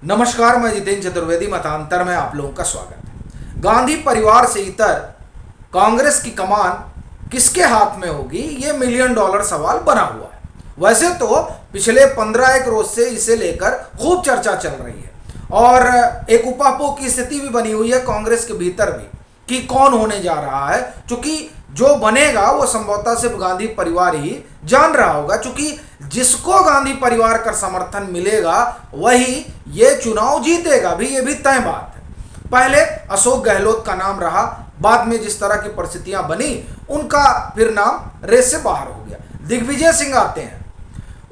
नमस्कार, मैं जितेंद्र चतुर्वेदी मतांतर में आप लोगों का स्वागत है। गांधी परिवार से इतर कांग्रेस की कमान किसके हाथ में होगी, ये मिलियन डॉलर सवाल बना हुआ है। वैसे तो पिछले 15 रोज से इसे लेकर खूब चर्चा चल रही है और एक उपापो की स्थिति भी बनी हुई है कांग्रेस के भीतर भी कि कौन होने जा रहा है, क्योंकि जो बनेगा वो संभवतः सिर्फ गांधी परिवार ही जान रहा होगा, क्योंकि जिसको गांधी परिवार का समर्थन मिलेगा वही ये चुनाव जीतेगा भी, ये भी तय बात है। पहले अशोक गहलोत का नाम रहा, बाद में जिस तरह की परिस्थितियां बनी उनका फिर नाम रेस से बाहर हो गया। दिग्विजय सिंह आते हैं,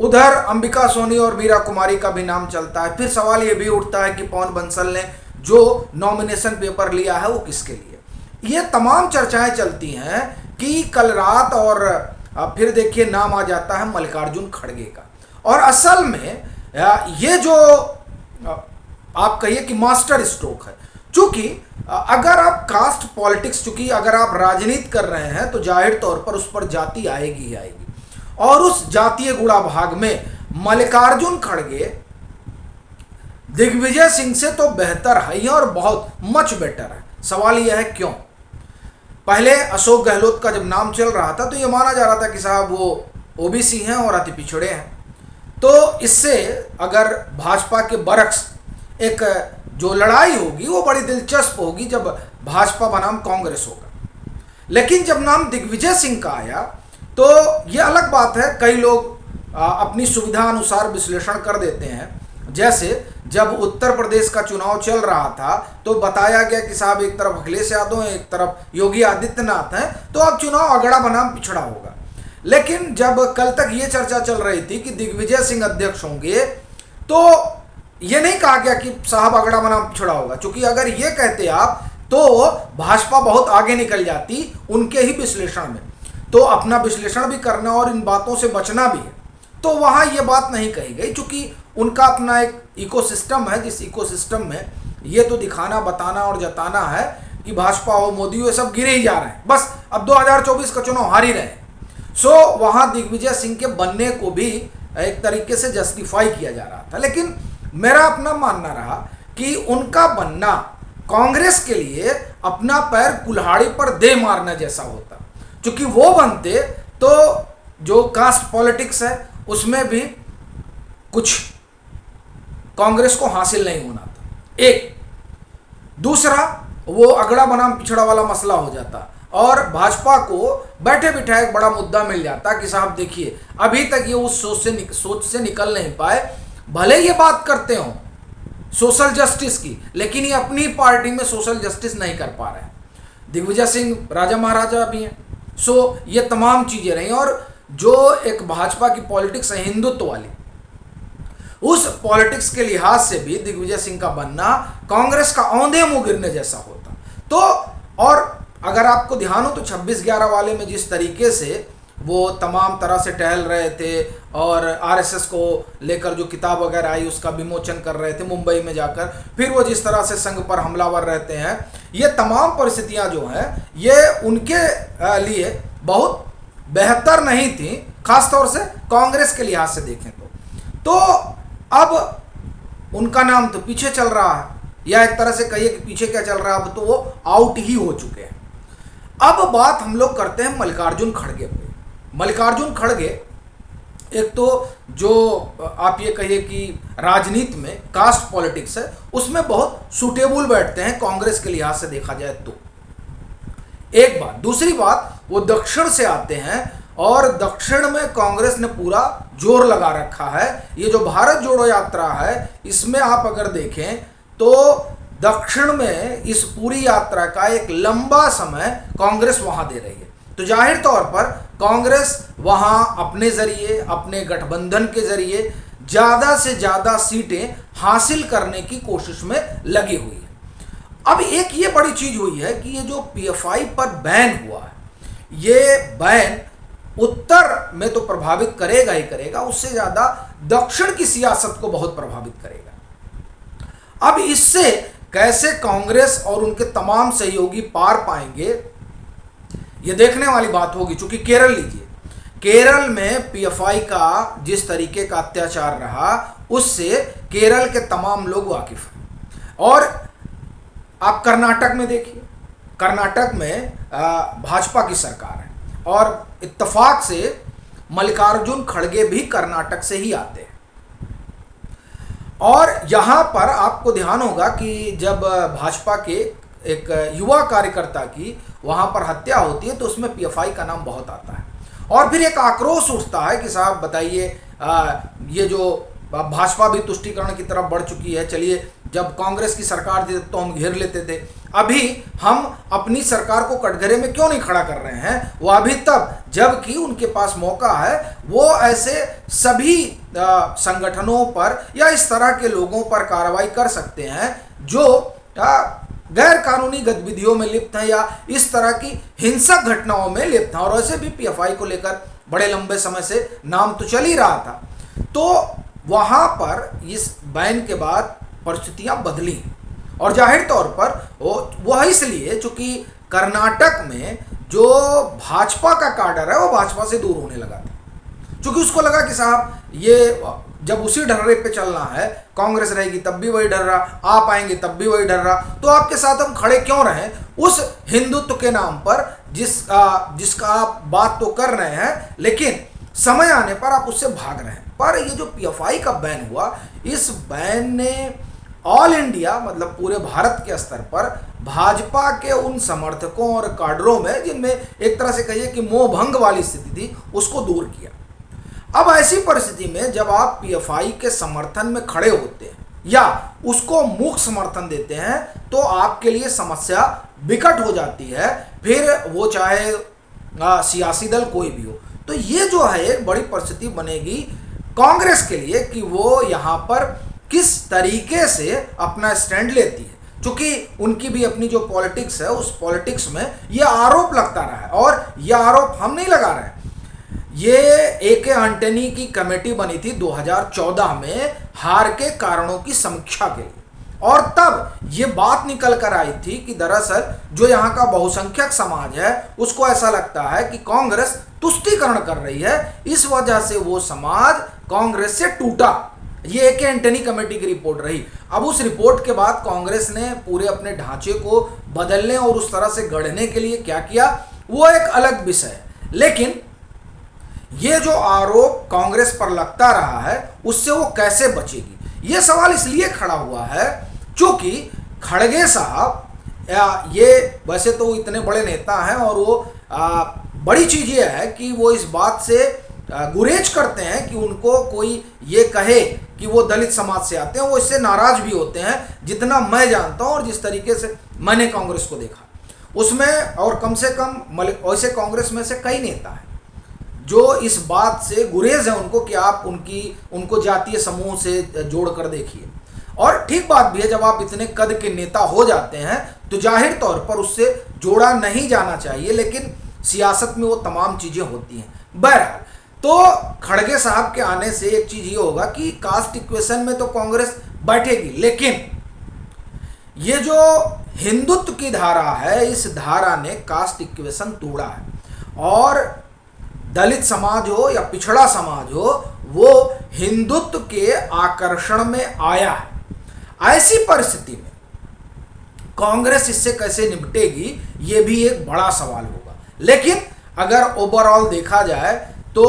उधर अंबिका सोनी और मीरा कुमारी का भी नाम चलता है। फिर सवाल ये भी उठता है कि पवन बंसल ने जो नॉमिनेशन पेपर लिया है वो किसके लिए। ये तमाम चर्चाएं चलती हैं कि कल रात और फिर देखिए नाम आ जाता है मल्लिकार्जुन खड़गे का। और असल में ये जो आप कहिए कि मास्टर स्ट्रोक है, चूंकि अगर आप कास्ट पॉलिटिक्स, चूंकि अगर आप राजनीति कर रहे हैं तो जाहिर तौर पर उस पर जाति आएगी ही आएगी, और उस जातीय गुणा भाग में मल्लिकार्जुन खड़गे दिग्विजय सिंह से तो बेहतर है ही और बहुत मच बेटर है। सवाल यह है क्यों। पहले अशोक गहलोत का जब नाम चल रहा था तो यह माना जा रहा था कि साहब वो ओबीसी हैं और अति पिछड़े हैं, तो इससे अगर भाजपा के बरक्स एक जो लड़ाई होगी वो बड़ी दिलचस्प होगी जब भाजपा बनाम कांग्रेस होगा। लेकिन जब नाम दिग्विजय सिंह का आया तो ये अलग बात है। कई लोग अपनी सुविधा अनुसार विश्लेषण कर देते हैं। जैसे जब उत्तर प्रदेश का चुनाव चल रहा था तो बताया गया कि साहब एक तरफ अखिलेश यादव है, एक तरफ योगी आदित्यनाथ हैं, तो अब चुनाव अगड़ा बनाम पिछड़ा होगा। लेकिन जब कल तक ये चर्चा चल रही थी कि दिग्विजय सिंह अध्यक्ष होंगे तो ये नहीं कहा गया कि साहब अगड़ा बनाम पिछड़ा होगा, क्योंकि अगर ये कहते आप तो भाजपा बहुत आगे निकल जाती उनके ही विश्लेषण में। तो अपना विश्लेषण भी करना और इन बातों से बचना भी है, तो वहाँ ये बात नहीं कही गई, क्योंकि उनका अपना एक इकोसिस्टम है जिस इकोसिस्टम में ये तो दिखाना बताना और जताना है कि भाजपा हो मोदी हो ये सब गिरे ही जा रहे हैं, बस अब 2024 का चुनाव हार ही रहे हैं। सो वहाँ दिग्विजय सिंह के बनने को भी एक तरीके से जस्टिफाई किया जा रहा था। लेकिन मेरा अपना मानना रहा कि उनका बनना कांग्रेस के लिए अपना पैर कुल्हाड़ी पर दे मारने जैसा होता, क्योंकि वो बनते तो जो कास्ट पॉलिटिक्स है उसमें भी कुछ कांग्रेस को हासिल नहीं होना था। एक दूसरा वो अगड़ा बनाम पिछड़ा वाला मसला हो जाता और भाजपा को बैठे बिठाए एक बड़ा मुद्दा मिल जाता कि साहब देखिए अभी तक ये उस सोच से निकल नहीं पाए, भले ये बात करते हो सोशल जस्टिस की, लेकिन ये अपनी पार्टी में सोशल जस्टिस नहीं कर पा रहे हैं। दिग्विजय सिंह राजा महाराजा भी हैं। सो ये तमाम चीजें रही और जो एक भाजपा की पॉलिटिक्स है हिंदुत्व वाली, उस पॉलिटिक्स के लिहाज से भी दिग्विजय सिंह का बनना कांग्रेस का औंधे मुंह गिरने जैसा होता। तो और अगर आपको ध्यान हो तो 26/11 वाले में जिस तरीके से वो तमाम तरह से टहल रहे थे और आरएसएस को लेकर जो किताब वगैरह आई उसका विमोचन कर रहे थे मुंबई में जाकर, फिर वो जिस तरह से संघ पर हमलावर रहते हैं, ये तमाम परिस्थितियां जो हैं ये उनके लिए बहुत बेहतर नहीं थी, खासतौर से कांग्रेस के लिहाज से देखें तो अब उनका नाम तो पीछे चल रहा है, या एक तरह से कहिए कि पीछे क्या चल रहा है, अब तो वो आउट ही हो चुके हैं। अब बात हम लोग करते हैं मल्लिकार्जुन खड़गे पे। मल्लिकार्जुन खड़गे एक तो जो आप ये कहिए कि राजनीति में कास्ट पॉलिटिक्स है उसमें बहुत सूटेबल बैठते हैं कांग्रेस के लिहाज से देखा जाए तो, एक बात। दूसरी बात वो दक्षिण से आते हैं और दक्षिण में कांग्रेस ने पूरा जोर लगा रखा है। ये जो भारत जोड़ो यात्रा है इसमें आप अगर देखें तो दक्षिण में इस पूरी यात्रा का एक लंबा समय कांग्रेस वहां दे रही है। तो जाहिर तौर पर कांग्रेस वहां अपने जरिए, अपने गठबंधन के जरिए ज्यादा से ज्यादा सीटें हासिल करने की कोशिश में लगी हुई है। अब एक ये बड़ी चीज हुई है कि ये जो पीएफआई पर बैन हुआ है, ये बैन उत्तर में तो प्रभावित करेगा ही करेगा, उससे ज्यादा दक्षिण की सियासत को बहुत प्रभावित करेगा। अब इससे कैसे कांग्रेस और उनके तमाम सहयोगी पार पाएंगे ये देखने वाली बात होगी। चूंकि केरल लीजिए, केरल में पीएफआई का जिस तरीके का अत्याचार रहा उससे केरल के तमाम लोग वाकिफ हैं। और आप कर्नाटक में देखिए, कर्नाटक में भाजपा की सरकार है और इत्तेफाक से मल्लिकार्जुन खड़गे भी कर्नाटक से ही आते हैं। और यहाँ पर आपको ध्यान होगा कि जब भाजपा के एक युवा कार्यकर्ता की वहाँ पर हत्या होती है तो उसमें पीएफआई का नाम बहुत आता है और फिर एक आक्रोश उठता है कि साहब बताइए, ये जो भाजपा भी तुष्टीकरण की तरफ बढ़ चुकी है, चलिए जब कांग्रेस की सरकार थी तो हम घेर लेते थे, अभी हम अपनी सरकार को कटघरे में क्यों नहीं खड़ा कर रहे हैं, वो अभी तब जबकि उनके पास मौका है वो ऐसे सभी संगठनों पर या इस तरह के लोगों पर कार्रवाई कर सकते हैं जो गैर कानूनी गतिविधियों में लिप्त हैं या इस तरह की हिंसक घटनाओं में लिप्त हैं। और वैसे भी पीएफआई को लेकर बड़े लंबे समय से नाम तो चल ही रहा था। तो वहाँ पर इस बैन के बाद परिस्थितियाँ बदली और जाहिर तौर पर वह इसलिए चूंकि कर्नाटक में जो भाजपा का काडर है वो भाजपा से दूर होने लगा था, क्योंकि उसको लगा कि साहब ये जब उसी ढर्रे पे चलना है, कांग्रेस रहेगी तब भी वही ढर्रा, आप आएंगे तब भी वही ढर्रा, तो आपके साथ हम खड़े क्यों रहें उस हिंदुत्व के नाम पर जिसका आप बात तो कर रहे हैं, लेकिन समय आने पर आप उससे भाग रहे हैं। पर ये जो पीएफआई का बैन हुआ, इस बैन ने ऑल इंडिया मतलब पूरे भारत के स्तर पर भाजपा के उन समर्थकों और काडरों में जिनमें एक तरह से कहिए कि मोह भंग वाली स्थिति थी, उसको दूर किया। अब ऐसी परिस्थिति में जब आप पीएफआई के समर्थन में खड़े होते हैं या उसको मुख्य समर्थन देते हैं तो आपके लिए समस्या विकट हो जाती है, फिर वो चाहे सियासी दल कोई भी हो। तो ये जो है एक बड़ी परिस्थिति बनेगी कांग्रेस के लिए कि वो यहाँ पर किस तरीके से अपना स्टैंड लेती है, क्योंकि उनकी भी अपनी जो पॉलिटिक्स है उस पॉलिटिक्स में ये आरोप लगता रहा है और ये आरोप हम नहीं लगा रहे हैं। ये एके एंटनी की कमेटी बनी थी 2014 में हार के कारणों की समीक्षा के लिए, और तब ये बात निकल कर आई थी कि दरअसल जो यहाँ का बहुसंख्यक समाज है उसको ऐसा लगता है कि कांग्रेस तुष्टीकरण कर रही है, इस वजह से वो समाज कांग्रेस से टूटा। ये एके एंटनी कमेटी की रिपोर्ट रही। अब उस रिपोर्ट के बाद कांग्रेस ने पूरे अपने ढांचे को बदलने और उस तरह से गढ़ने के लिए क्या किया वो एक अलग विषय है, लेकिन ये जो आरोप कांग्रेस पर लगता रहा है उससे वो कैसे बचेगी, ये सवाल इसलिए खड़ा हुआ है क्योंकि खड़गे साहब ये वैसे तो इतने बड़े नेता हैं और वो बड़ी चीज़ ये है कि वो इस बात से गुरेज करते हैं कि उनको कोई ये कहे कि वो दलित समाज से आते हैं, वो इससे नाराज भी होते हैं। जितना मैं जानता हूँ और जिस तरीके से मैंने कांग्रेस को देखा उसमें, और कम से कम वैसे कांग्रेस में से कई नेता हैं जो इस बात से गुरेज है उनको कि आप उनको जातीय समूह से जोड़ कर देखिए। और ठीक बात भी है, जब आप इतने कद के नेता हो जाते हैं तो जाहिर तौर पर उससे जोड़ा नहीं जाना चाहिए, लेकिन सियासत में वो तमाम चीज़ें होती हैं। बहरहाल तो खड़गे साहब के आने से एक चीज़ ये होगा कि कास्ट इक्वेशन में तो कांग्रेस बैठेगी, लेकिन ये जो हिंदुत्व की धारा है इस धारा ने कास्ट इक्वेशन तोड़ा है और दलित समाज हो या पिछड़ा समाज हो वो हिंदुत्व के आकर्षण में आया है। ऐसी परिस्थिति में कांग्रेस इससे कैसे निपटेगी ये भी एक बड़ा सवाल होगा। लेकिन अगर ओवरऑल देखा जाए तो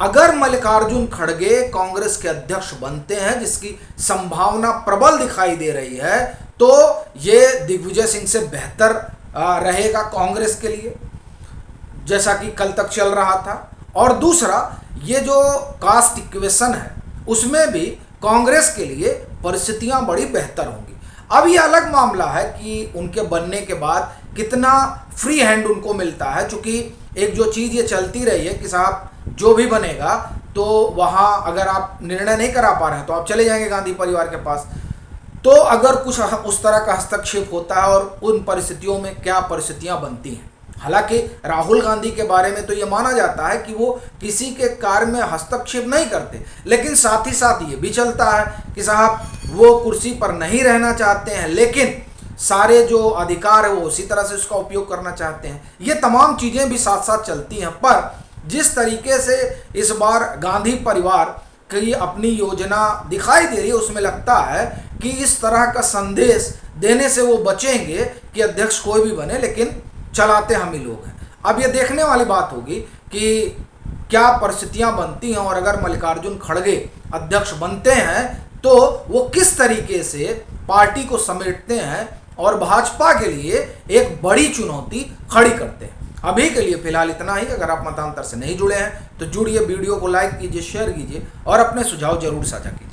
अगर मल्लिकार्जुन खड़गे कांग्रेस के अध्यक्ष बनते हैं, जिसकी संभावना प्रबल दिखाई दे रही है, तो ये दिग्विजय सिंह से बेहतर रहेगा कांग्रेस के लिए जैसा कि कल तक चल रहा था। और दूसरा ये जो कास्ट इक्वेशन है उसमें भी कांग्रेस के लिए परिस्थितियां बड़ी बेहतर होंगी। अब ये अलग मामला है कि उनके बनने के बाद कितना फ्री हैंड उनको मिलता है, क्योंकि एक जो चीज़ ये चलती रही है कि साहब जो भी बनेगा तो वहाँ अगर आप निर्णय नहीं करा पा रहे हैं तो आप चले जाएंगे गांधी परिवार के पास। तो अगर कुछ उस तरह का हस्तक्षेप होता है और उन परिस्थितियों में क्या परिस्थितियाँ बनती हैं। हालांकि राहुल गांधी के बारे में तो ये माना जाता है कि वो किसी के कार्य में हस्तक्षेप नहीं करते, लेकिन साथ ही साथ ये भी चलता है कि साहब वो कुर्सी पर नहीं रहना चाहते हैं, लेकिन सारे जो अधिकार है वो उसी तरह से उसका उपयोग करना चाहते हैं। ये तमाम चीज़ें भी साथ साथ चलती हैं। पर जिस तरीके से इस बार गांधी परिवार की अपनी योजना दिखाई दे रही है, उसमें लगता है कि इस तरह का संदेश देने से वो बचेंगे कि अध्यक्ष कोई भी बने, लेकिन चलाते हम ही लोग हैं। अब ये देखने वाली बात होगी कि क्या परिस्थितियां बनती हैं, और अगर मल्लिकार्जुन खड़गे अध्यक्ष बनते हैं तो वो किस तरीके से पार्टी को समेटते हैं और भाजपा के लिए एक बड़ी चुनौती खड़ी करते हैं। अभी के लिए फिलहाल इतना ही। अगर आप मतांतर से नहीं जुड़े हैं तो जुड़िए, वीडियो को लाइक कीजिए, शेयर कीजिए और अपने सुझाव जरूर साझा कीजिए।